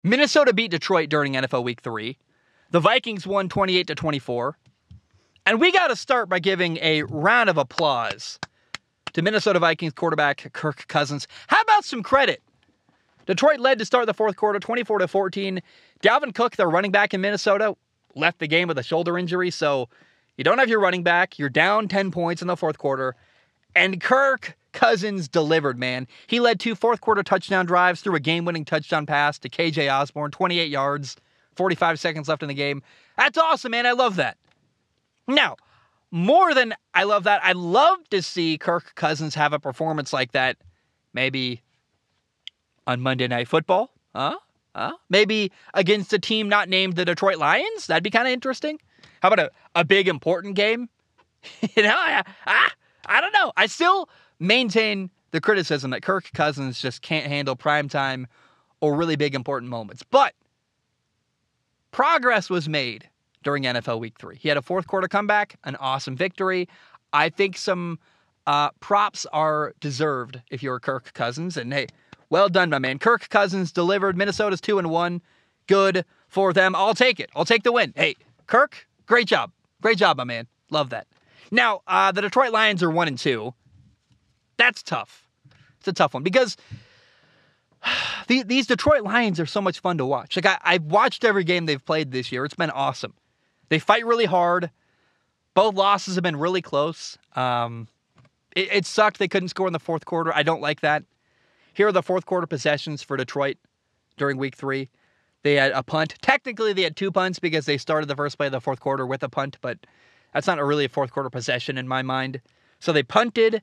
Minnesota beat Detroit during NFL Week 3. The Vikings won 28-24. And we got to start by giving a round of applause to Minnesota Vikings quarterback Kirk Cousins. How about some credit? Detroit led to start the fourth quarter, 24-14. Dalvin Cook, their running back in Minnesota, left the game with a shoulder injury, so you don't have your running back. You're down 10 points in the fourth quarter. And Kirk Cousins delivered, man. He led 2 fourth-quarter touchdown drives, threw a game-winning touchdown pass to KJ Osborne, 28 yards, 45 seconds left in the game. That's awesome, man. I love that. Now, more than I love that, I'd love to see Kirk Cousins have a performance like that maybe on Monday Night Football. Maybe against a team not named the Detroit Lions. That'd be kind of interesting. How about a big, important game? I don't know. I still maintain the criticism that Kirk Cousins just can't handle primetime or really big, important moments. But progress was made during NFL Week 3. He had a fourth-quarter comeback, an awesome victory. I think some props are deserved if you're Kirk Cousins. And, hey, well done, my man. Kirk Cousins delivered. Minnesota's 2-1. Good for them. I'll take it. I'll take the win. Hey, Kirk, great job. Great job, my man. Love that. Now, the Detroit Lions are 1-2. That's tough. It's a tough one because these Detroit Lions are so much fun to watch. Like I've watched every game they've played this year. It's been awesome. They fight really hard. Both losses have been really close. It sucked they couldn't score in the fourth quarter. I don't like that. Here are the fourth quarter possessions for Detroit during Week 3. They had a punt. Technically, they had 2 punts because they started the first play of the fourth quarter with a punt, but that's not really a fourth quarter possession in my mind. So they punted.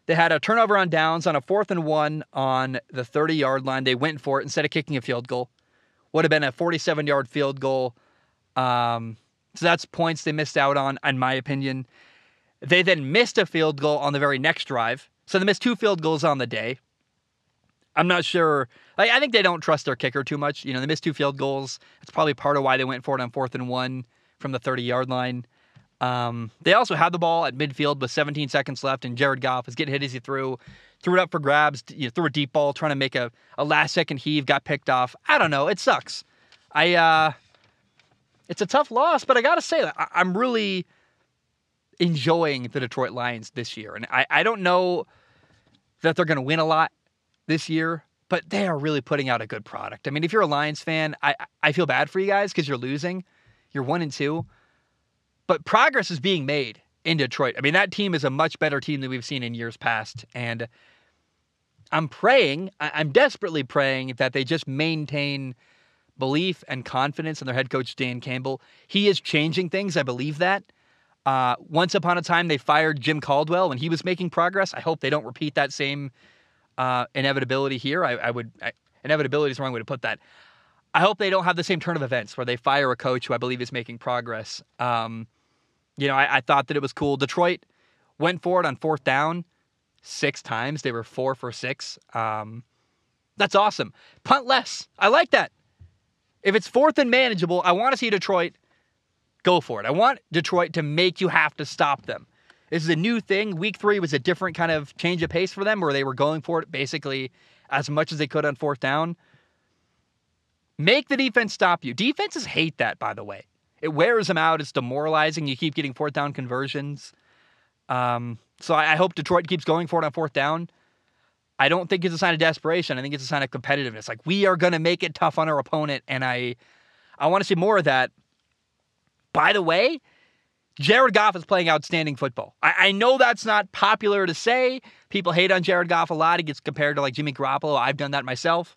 They had a turnover on downs on a 4th and 1 on the 30-yard line. They went for it instead of kicking a field goal. Would have been a 47-yard field goal. So that's points they missed out on, in my opinion. They then missed a field goal on the very next drive. So they missed 2 field goals on the day. I'm not sure. I think they don't trust their kicker too much. They missed 2 field goals. That's probably part of why they went for it on 4th and 1 from the 30-yard line. They also had the ball at midfield with 17 seconds left, and Jared Goff was getting hit as he threw it up for grabs, threw a deep ball, trying to make a last-second heave, got picked off. I don't know. It sucks. It's a tough loss, but I got to say that I'm really enjoying the Detroit Lions this year, and I don't know that they're going to win a lot this year, but they are really putting out a good product. I mean, if you're a Lions fan, I feel bad for you guys because you're losing. You're 1-2. But progress is being made in Detroit. I mean, that team is a much better team than we've seen in years past. And I'm desperately praying that they just maintain belief and confidence in their head coach, Dan Campbell. He is changing things. I believe that. Once upon a time, they fired Jim Caldwell when he was making progress. I hope they don't repeat that same inevitability here. Inevitability is the wrong way to put that. I hope they don't have the same turn of events where they fire a coach who I believe is making progress. I thought that it was cool. Detroit went for it on 4th down 6 times. They were 4 for 6. That's awesome. Punt less. I like that. If it's 4th and manageable, I want to see Detroit go for it. I want Detroit to make you have to stop them. This is a new thing. Week 3 was a different kind of change of pace for them where they were going for it basically as much as they could on 4th down. Make the defense stop you. Defenses hate that, by the way. It wears them out. It's demoralizing. You keep getting 4th down conversions. So I hope Detroit keeps going for it on 4th down. I don't think it's a sign of desperation. I think it's a sign of competitiveness. Like, we are going to make it tough on our opponent, and I want to see more of that. By the way, Jared Goff is playing outstanding football. I know that's not popular to say. People hate on Jared Goff a lot. He gets compared to, like, Jimmy Garoppolo. I've done that myself.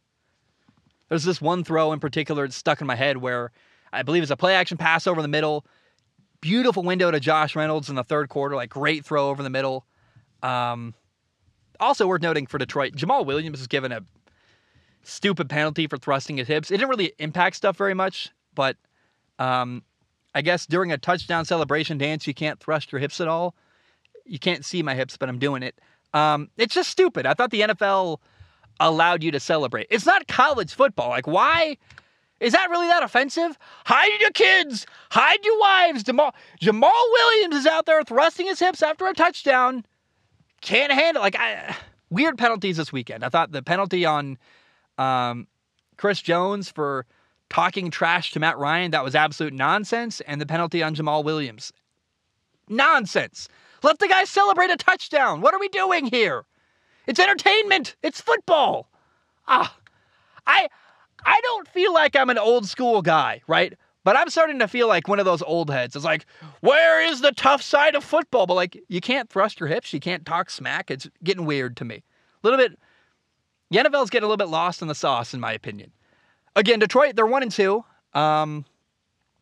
There's this one throw in particular that's stuck in my head where I believe it's a play-action pass over the middle. Beautiful window to Josh Reynolds in the third quarter. Like, great throw over the middle. Also worth noting for Detroit, Jamal Williams was given a stupid penalty for thrusting his hips. It didn't really impact stuff very much, but I guess during a touchdown celebration dance, you can't thrust your hips at all. You can't see my hips, but I'm doing it. It's just stupid. I thought the NFL allowed you to celebrate. It's not college football. Like, why? Is that really that offensive? Hide your kids. Hide your wives. Jamal Williams is out there thrusting his hips after a touchdown. Can't handle. Weird penalties this weekend. I thought the penalty on Chris Jones for talking trash to Matt Ryan. That was absolute nonsense. And the penalty on Jamal Williams. Nonsense. Let the guy celebrate a touchdown. What are we doing here? It's entertainment. It's football. I don't feel like I'm an old school guy, right? But I'm starting to feel like one of those old heads. It's like, where is the tough side of football? But like, you can't thrust your hips. You can't talk smack. It's getting weird to me. A little bit. The NFL's getting a little bit lost in the sauce, in my opinion. Again, Detroit, they're 1-2.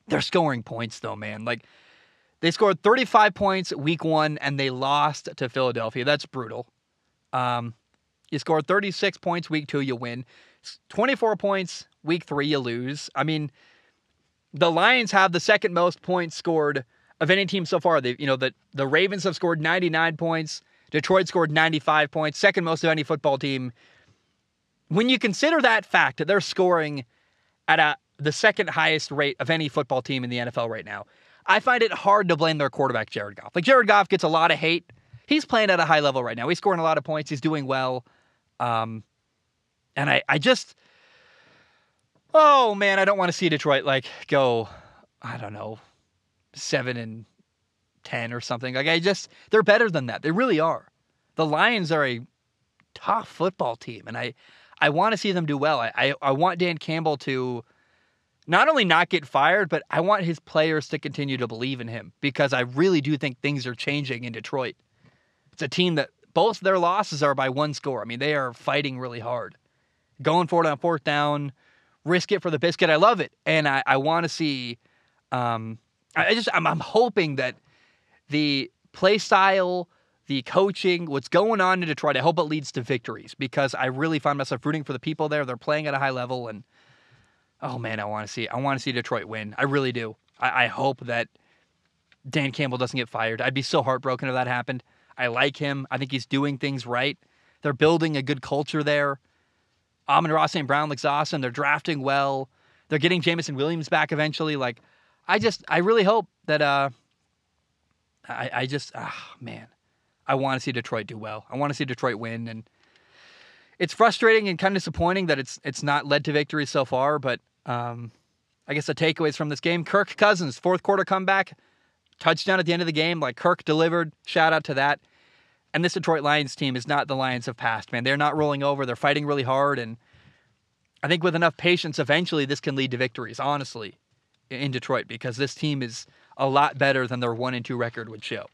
They're scoring points though, man. Like, they scored 35 points week 1 and they lost to Philadelphia. That's brutal. You scored 36 points week 2, you win. 24 points week 3, you lose. I mean, the Lions have the second most points scored of any team so far. The Ravens have scored 99 points. Detroit scored 95 points, second most of any football team. When you consider that fact that they're scoring at the second highest rate of any football team in the NFL right now, I find it hard to blame their quarterback, Jared Goff. Like, Jared Goff gets a lot of hate. He's playing at a high level right now. He's scoring a lot of points. He's doing well. And I just, oh man, I don't want to see Detroit like go, I don't know, 7-10 or something. Like, they're better than that. They really are. The Lions are a tough football team, and I want to see them do well. I want Dan Campbell to not only not get fired, but I want his players to continue to believe in him, because I really do think things are changing in Detroit. It's a team that both their losses are by 1 score. I mean, they are fighting really hard. Going for it on 4th down, risk it for the biscuit. I love it. And I want to see, I'm hoping that the play style, the coaching, what's going on in Detroit, I hope it leads to victories, because I really find myself rooting for the people there. They're playing at a high level, and oh man, I want to see Detroit win. I really do. I hope that Dan Campbell doesn't get fired. I'd be so heartbroken if that happened. I like him. I think he's doing things right. They're building a good culture there. Amon-Ra St. Brown looks awesome. They're drafting well. They're getting Jameson Williams back eventually. Like, I really hope that, man, I want to see Detroit do well. I want to see Detroit win. And it's frustrating and kind of disappointing that it's not led to victory so far. But I guess the takeaways from this game: Kirk Cousins, 4th quarter comeback, touchdown at the end of the game. Like, Kirk delivered. Shout out to that. And this Detroit Lions team is not the Lions of past, man. They're not rolling over. They're fighting really hard. And I think with enough patience, eventually this can lead to victories, honestly, in Detroit, because this team is a lot better than their 1-2 record would show.